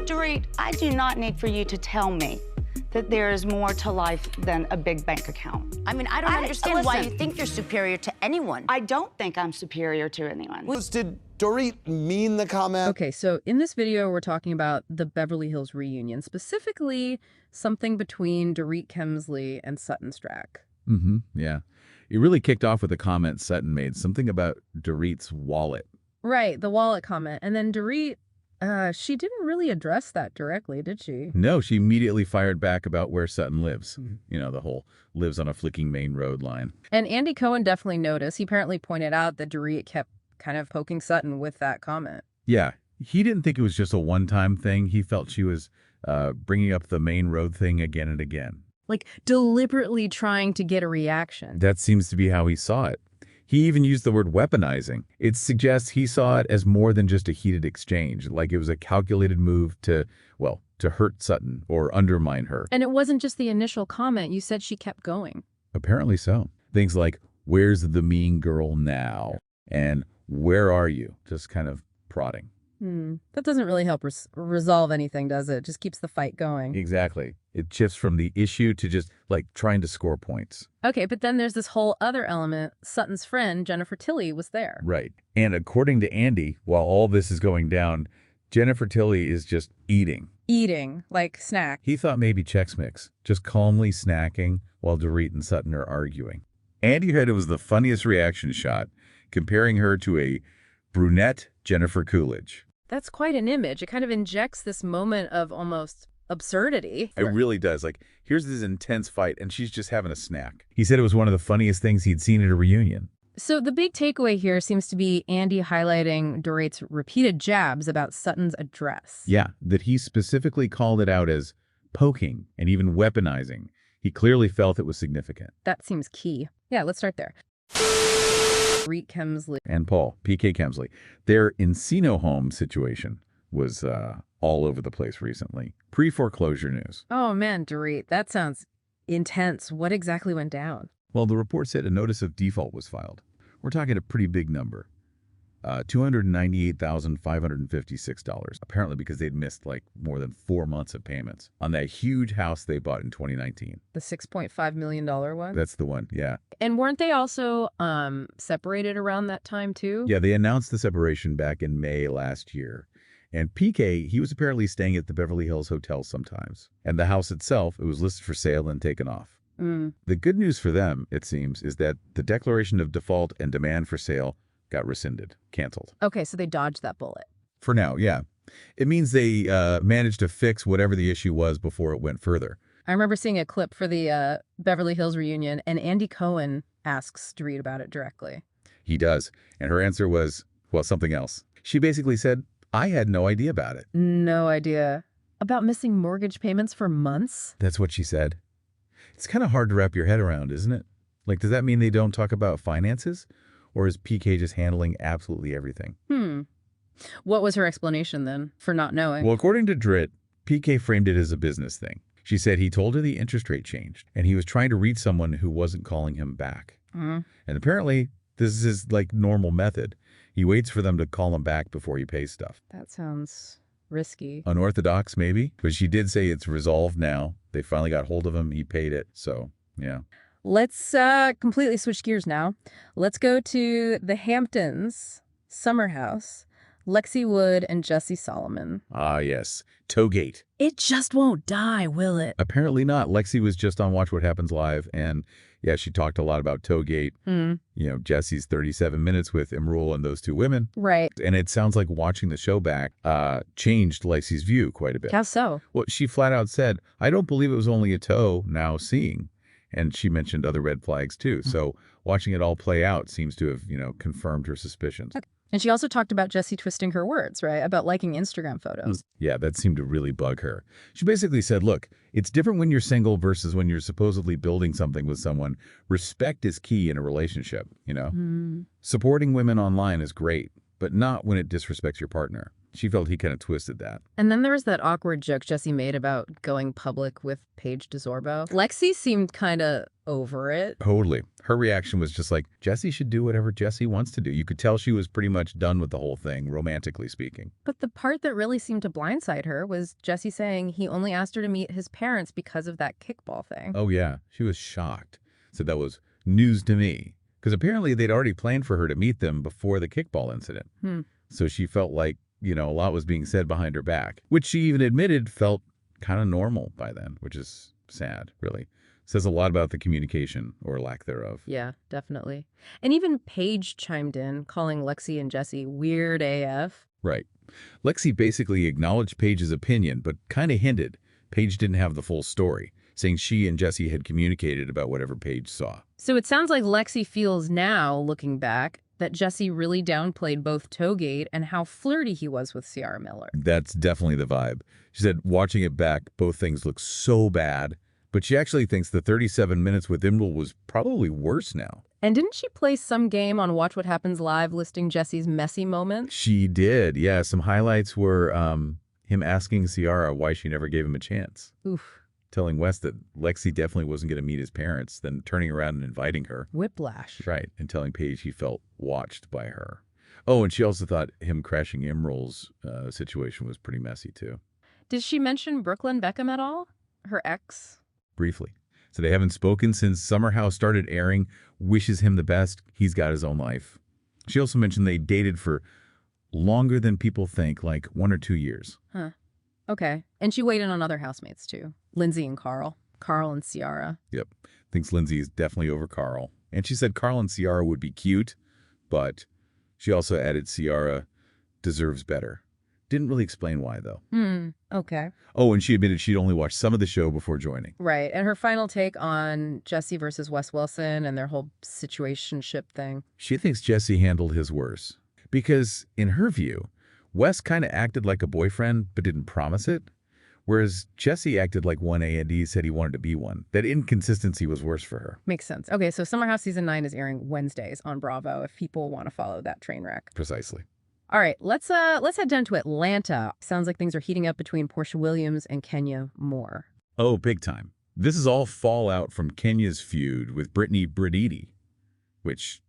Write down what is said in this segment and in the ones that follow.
Dorit, I do not need for you to tell me that there is more to life than a big bank account. I mean, I don't understand why you think you're superior to anyone. I don't think I'm superior to anyone. Did Dorit mean the comment? Okay, so in this video, we're talking about the Beverly Hills reunion, specifically something between Dorit Kemsley and Sutton Strack. Yeah. It really kicked off with a comment Sutton made, something about Dorit's wallet. Right, the wallet comment. And then Dorit, she didn't really address that directly, did she? No, she immediately fired back about where Sutton lives. You know, the whole lives on a flicking main road line. And Andy Cohen definitely noticed. He apparently pointed out that Dorit kept kind of poking Sutton with that comment. Yeah, he didn't think it was just a one-time thing. He felt she was bringing up the main road thing again and again. Like deliberately trying to get a reaction. That seems to be how he saw it. He even used the word weaponizing. It suggests he saw it as more than just a heated exchange, like it was a calculated move to, well, to hurt Sutton or undermine her. And it wasn't just the initial comment. You said she kept going. Apparently so. Things like, where's the mean girl now? And where are you? Just kind of prodding. That doesn't really help resolve anything, does it? Just keeps the fight going. Exactly. It shifts from the issue to just like trying to score points. Okay, but then there's this whole other element. Sutton's friend, Jennifer Tilly, was there. Right. And according to Andy, while all this is going down, Jennifer Tilly is just eating. Eating, like snack. He thought maybe Chex Mix, just calmly snacking while Dorit and Sutton are arguing. Andy said it was the funniest reaction shot, comparing her to a brunette Jennifer Coolidge. That's quite an image. It kind of injects this moment of almost absurdity. It really does. Like, here's this intense fight, and she's just having a snack. He said it was one of the funniest things he'd seen at a reunion. So the big takeaway here seems to be Andy highlighting Dorit's repeated jabs about Sutton's address. Yeah, that he specifically called it out as poking and even weaponizing. He clearly felt it was significant. That seems key. Yeah, let's start there. Dorit Kemsley and Paul, PK Kemsley. Their Encino home situation was all over the place recently. Pre-foreclosure news. Oh man, Dorit, that sounds intense. What exactly went down? Well, the report said a notice of default was filed. We're talking a pretty big number. $298,556, apparently because they'd missed like more than 4 months of payments on that huge house they bought in 2019. The $6.5 million one? That's the one, yeah. And weren't they also separated around that time too? Yeah, they announced the separation back in May last year. And PK, he was apparently staying at the Beverly Hills Hotel sometimes. And the house itself, it was listed for sale and taken off. The good news for them, it seems, is that the declaration of default and demand for sale got rescinded, canceled. Okay, so they dodged that bullet. For now, yeah. It means they managed to fix whatever the issue was before it went further. I remember seeing a clip for the Beverly Hills reunion, and Andy Cohen asks Dorit about it directly. He does. And her answer was, well, something else. She basically said, I had no idea about it. No idea. About missing mortgage payments for months? That's what she said. It's kind of hard to wrap your head around, isn't it? Like, does that mean they don't talk about finances? Or is PK just handling absolutely everything? What was her explanation then for not knowing? Well, according to Dorit, PK framed it as a business thing. She said he told her the interest rate changed, and he was trying to reach someone who wasn't calling him back. And apparently, this is his, like, normal method. He waits for them to call him back before he pays stuff. That sounds risky. Unorthodox, maybe? But she did say it's resolved now. They finally got hold of him. He paid it. So, yeah. Let's completely switch gears now. Let's go to the Hamptons summer house. Lexi Wood and Jesse Solomon. Ah, yes. Toegate. It just won't die, will it? Apparently not. Lexi was just on Watch What Happens Live, and yeah, she talked a lot about Toegate. You know, Jesse's 37 minutes with Imrul and those two women. Right. And it sounds like watching the show back changed Lexi's view quite a bit. How so? Well, she flat out said, I don't believe it was only a toe, now seeing. And she mentioned other red flags, too. So watching it all play out seems to have, you know, confirmed her suspicions. Okay. And she also talked about Jesse twisting her words, right? About liking Instagram photos. Yeah, that seemed to really bug her. She basically said, look, it's different when you're single versus when you're supposedly building something with someone. Respect is key in a relationship, you know? Supporting women online is great, but not when it disrespects your partner. She felt he kind of twisted that. And then there was that awkward joke Jesse made about going public with Paige DeZorbo. Lexi seemed kind of over it. Totally. Her reaction was just like, Jesse should do whatever Jesse wants to do. You could tell she was pretty much done with the whole thing, romantically speaking. But the part that really seemed to blindside her was Jesse saying he only asked her to meet his parents because of that kickball thing. Oh, yeah. She was shocked. So that was news to me. Because apparently they'd already planned for her to meet them before the kickball incident. So she felt like, a lot was being said behind her back, which she even admitted felt kind of normal by then, which is sad, really. Says a lot about the communication or lack thereof. Yeah, definitely. And even Paige chimed in, calling Lexi and Jesse weird AF. Right. Lexi basically acknowledged Paige's opinion, but kind of hinted Paige didn't have the full story, saying she and Jesse had communicated about whatever Paige saw. So it sounds like Lexi feels now, looking back, that Jesse really downplayed both Toegate and how flirty he was with Ciara Miller. That's definitely the vibe. She said, watching it back, both things look so bad, but she actually thinks the 37 minutes with Imral was probably worse now. And didn't she play some game on Watch What Happens Live listing Jesse's messy moments? She did, yeah. Some highlights were him asking Ciara why she never gave him a chance. Oof. Telling Wes that Lexi definitely wasn't going to meet his parents, then turning around and inviting her. Whiplash. Right, and telling Paige he felt watched by her. Oh, and she also thought him crashing Imral's situation was pretty messy, too. Did she mention Brooklyn Beckham at all? Her ex? Briefly. So they haven't spoken since Summer House started airing. Wishes him the best. He's got his own life. She also mentioned they dated for longer than people think, like 1 or 2 years. Huh. Okay. And she weighed in on other housemates, too. Lindsay and Carl. Carl and Ciara. Yep. Thinks Lindsay is definitely over Carl. And she said Carl and Ciara would be cute, but she also added Ciara deserves better. Didn't really explain why, though. Okay. Oh, and she admitted she'd only watched some of the show before joining. Right. And her final take on Jesse versus Wes Wilson and their whole situationship thing. She thinks Jesse handled his worse. Because, in her view, Wes kind of acted like a boyfriend, but didn't promise it. Whereas Jesse acted like one A and D said he wanted to be one. That inconsistency was worse for her. Makes sense. Okay, so Summer House Season 9 is airing Wednesdays on Bravo if people want to follow that train wreck. Precisely. All right, let's head down to Atlanta. Sounds like things are heating up between Porsha Williams and Kenya Moore. Oh, big time. This is all fallout from Kenya's feud with Brit Eady, which,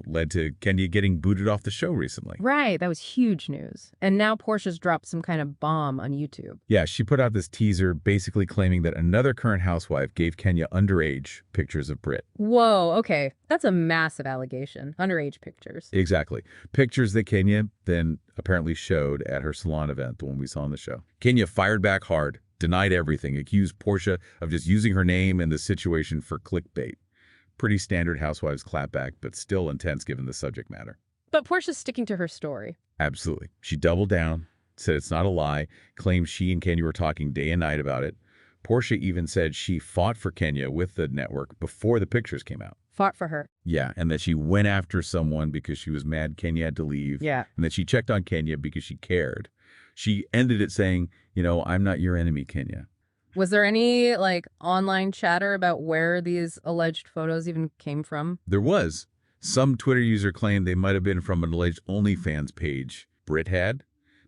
led to Kenya getting booted off the show recently. Right, that was huge news. And now Porsha's dropped some kind of bomb on YouTube. Yeah, she put out this teaser basically claiming that another current housewife gave Kenya underage pictures of Brit. Whoa, okay. That's a massive allegation. Underage pictures. Exactly. Pictures that Kenya then apparently showed at her salon event, the one we saw on the show. Kenya fired back hard, denied everything, accused Porsha of just using her name and the situation for clickbait. Pretty standard housewives clapback, but still intense given the subject matter. But Porsha's sticking to her story. Absolutely. She doubled down, said it's not a lie, claimed she and Kenya were talking day and night about it. Porsha even said she fought for Kenya with the network before the pictures came out. Fought for her. Yeah, and that she went after someone because she was mad Kenya had to leave. Yeah. And that she checked on Kenya because she cared. She ended it saying, I'm not your enemy, Kenya. Was there any, online chatter about where these alleged photos even came from? There was. Some Twitter user claimed they might have been from an alleged OnlyFans page Brit had,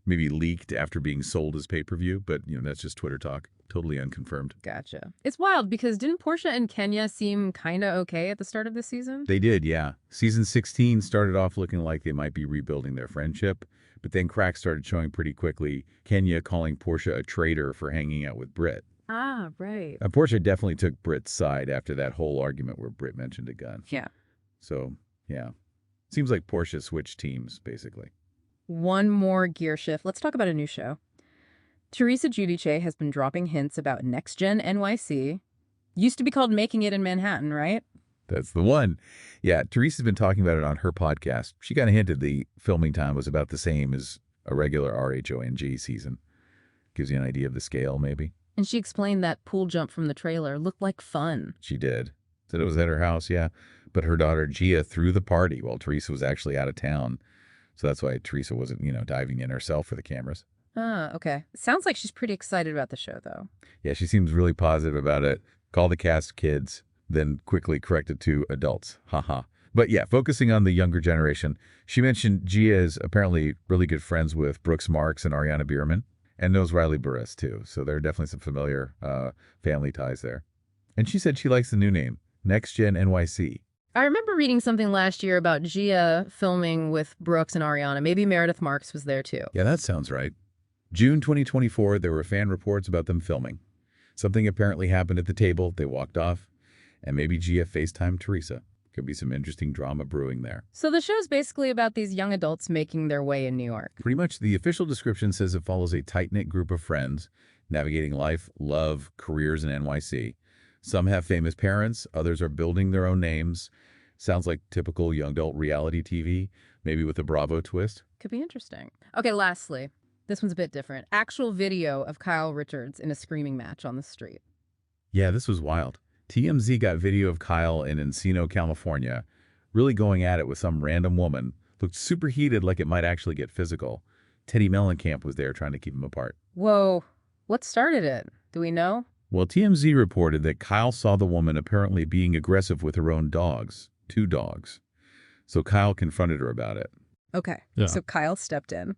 maybe leaked after being sold as pay-per-view, but, that's just Twitter talk. Totally unconfirmed. Gotcha. It's wild because didn't Porsha and Kenya seem kind of okay at the start of this season? They did, yeah. Season 16 started off looking like they might be rebuilding their friendship, but then cracks started showing pretty quickly, Kenya calling Porsha a traitor for hanging out with Brit. Ah, right. Porsha definitely took Brit's side after that whole argument where Brit mentioned a gun. Yeah. So, yeah. Seems like Porsha switched teams, basically. One more gear shift. Let's talk about a new show. Teresa Giudice has been dropping hints about Next Gen NYC. Used to be called Making It in Manhattan, right? That's the one. Yeah, Teresa's been talking about it on her podcast. She kind of hinted the filming time was about the same as a regular RHONG season. Gives you an idea of the scale, maybe. And she explained that pool jump from the trailer looked like fun. She did. Said it was at her house, yeah. But her daughter Gia threw the party while Teresa was actually out of town. So that's why Teresa wasn't, diving in herself for the cameras. Ah, okay. Sounds like she's pretty excited about the show, though. Yeah, she seems really positive about it. Call the cast kids, then quickly corrected to adults. Haha. But yeah, focusing on the younger generation, she mentioned Gia is apparently really good friends with Brooks Marks and Ariana Bierman, and knows Riley Burress too. So there are definitely some familiar family ties there. And she said she likes the new name, Next Gen NYC. I remember reading something last year about Gia filming with Brooks and Ariana. Maybe Meredith Marks was there too. Yeah, that sounds right. June 2024, there were fan reports about them filming. Something apparently happened at the table, they walked off, and maybe Gia FaceTimed Teresa. Could be some interesting drama brewing there. So the show's basically about these young adults making their way in New York. Pretty much the official description says it follows a tight-knit group of friends navigating life, love, careers in NYC. Some have famous parents, others are building their own names. Sounds like typical young adult reality TV, maybe with a Bravo twist. Could be interesting. Okay, lastly, this one's a bit different. Actual video of Kyle Richards in a screaming match on the street. Yeah, this was wild. TMZ got video of Kyle in Encino, California, really going at it with some random woman. Looked super heated, like it might actually get physical. Teddi Mellencamp was there trying to keep them apart. Whoa, what started it? Do we know? Well, TMZ reported that Kyle saw the woman apparently being aggressive with her own dogs, 2 dogs. So Kyle confronted her about it. Okay, so Kyle stepped in.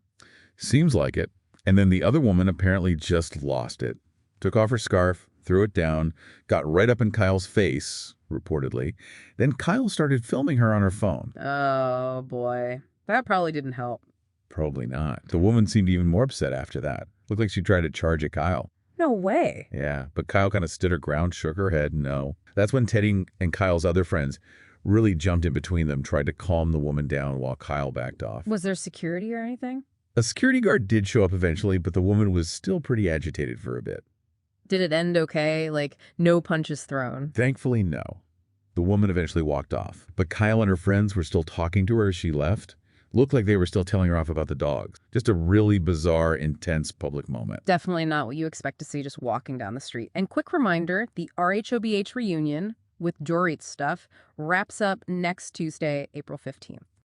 Seems like it. And then the other woman apparently just lost it. Took off her scarf, threw it down, got right up in Kyle's face, reportedly. Then Kyle started filming her on her phone. Oh, boy. That probably didn't help. Probably not. The woman seemed even more upset after that. Looked like she tried to charge at Kyle. No way. Yeah, but Kyle kind of stood her ground, shook her head, no. That's when Teddi and Kyle's other friends really jumped in between them, tried to calm the woman down while Kyle backed off. Was there security or anything? A security guard did show up eventually, but the woman was still pretty agitated for a bit. Did it end okay? Like, no punches thrown? Thankfully, no. The woman eventually walked off, but Kyle and her friends were still talking to her as she left. Looked like they were still telling her off about the dogs. Just a really bizarre, intense public moment. Definitely not what you expect to see just walking down the street. And quick reminder, the RHOBH reunion with Dorit stuff wraps up next Tuesday, April 15th.